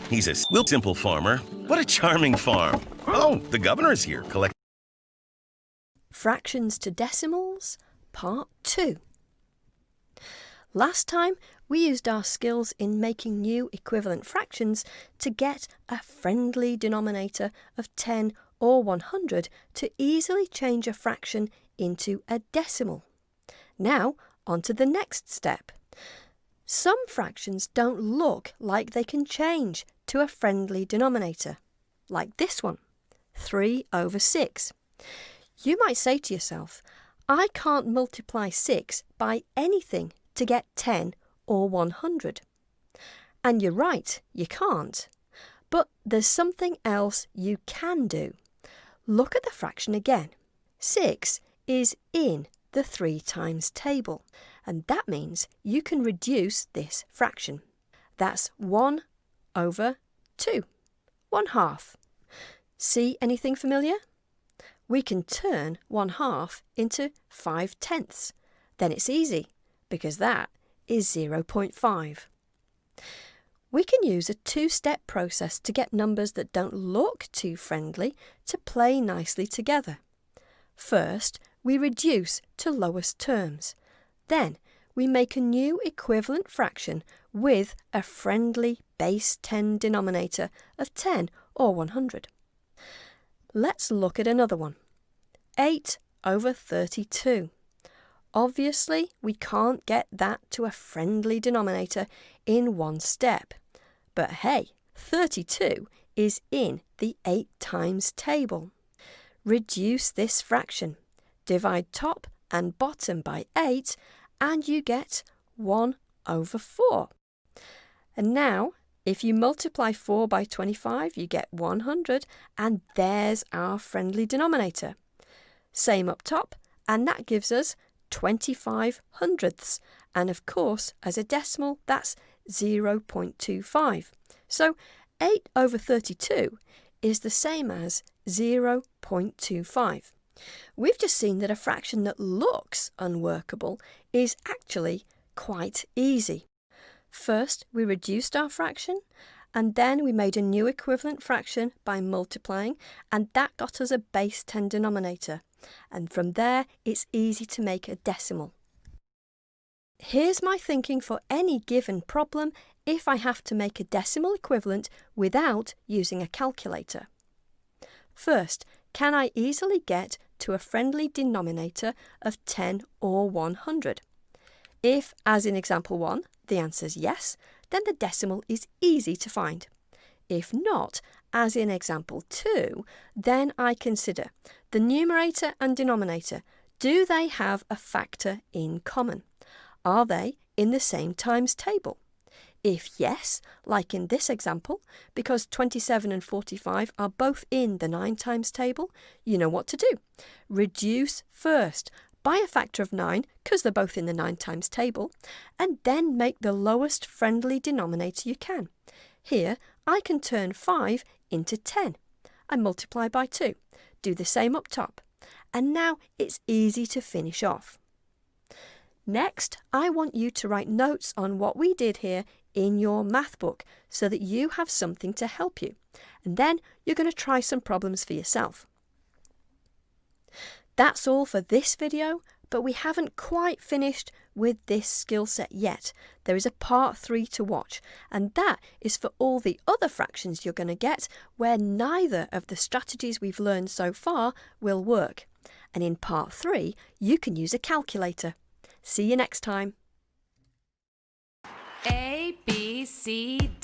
He's a simple farmer. What a charming farm. Oh, the governor's here. Fractions to decimals, Part 2. Last time, we used our skills in making new equivalent fractions to get a friendly denominator of 10 or 100 to easily change a fraction into a decimal. Now, on to the next step. Some fractions don't look like they can change to a friendly denominator, like this one, 3/6. You might say to yourself, I can't multiply 6 by anything to get 10 or 100. And you're right, you can't. But there's something else you can do. Look at the fraction again. 6 is in the 3 times table, and that means you can reduce this fraction. That's 1/2, 1/2. See anything familiar? We can turn 1/2 into 5/10. Then it's easy, because that is 0.5. We can use a two-step process to get numbers that don't look too friendly to play nicely together. First, we reduce to lowest terms. Then, we make a new equivalent fraction with a friendly base 10 denominator of 10 or 100. Let's look at another one. 8/32. Obviously, we can't get that to a friendly denominator in one step. But hey, 32 is in the 8 times table. Reduce this fraction. Divide top and bottom by 8, and you get 1/4. And now, if you multiply 4 by 25, you get 100, and there's our friendly denominator. Same up top, and that gives us 25 hundredths. And of course, as a decimal, that's 0.25. So 8/32 is the same as 0.25. We've just seen that a fraction that looks unworkable is actually quite easy. First, we reduced our fraction, and then we made a new equivalent fraction by multiplying, and that got us a base 10 denominator. And from there, it's easy to make a decimal. Here's my thinking for any given problem if I have to make a decimal equivalent without using a calculator. First, can I easily get to a friendly denominator of 10 or 100? If, as in example 1, the answer is yes, then the decimal is easy to find. If not, as in example 2, then I consider the numerator and denominator. Do they have a factor in common? Are they in the same times table? If yes, like in this example, because 27 and 45 are both in the 9 times table, you know what to do. Reduce first by a factor of 9, because they're both in the 9 times table, and then make the lowest friendly denominator you can. Here, I can turn 5 into 10. I multiply by 2. Do the same up top. And now it's easy to finish off. Next, I want you to write notes on what we did here in your math book so that you have something to help you. And then you're going to try some problems for yourself. That's all for this video, but we haven't quite finished with this skill set yet. There is a part 3 to watch, and that is for all the other fractions you're going to get where neither of the strategies we've learned so far will work. And in part 3, you can use a calculator. See you next time. A, B, C, D.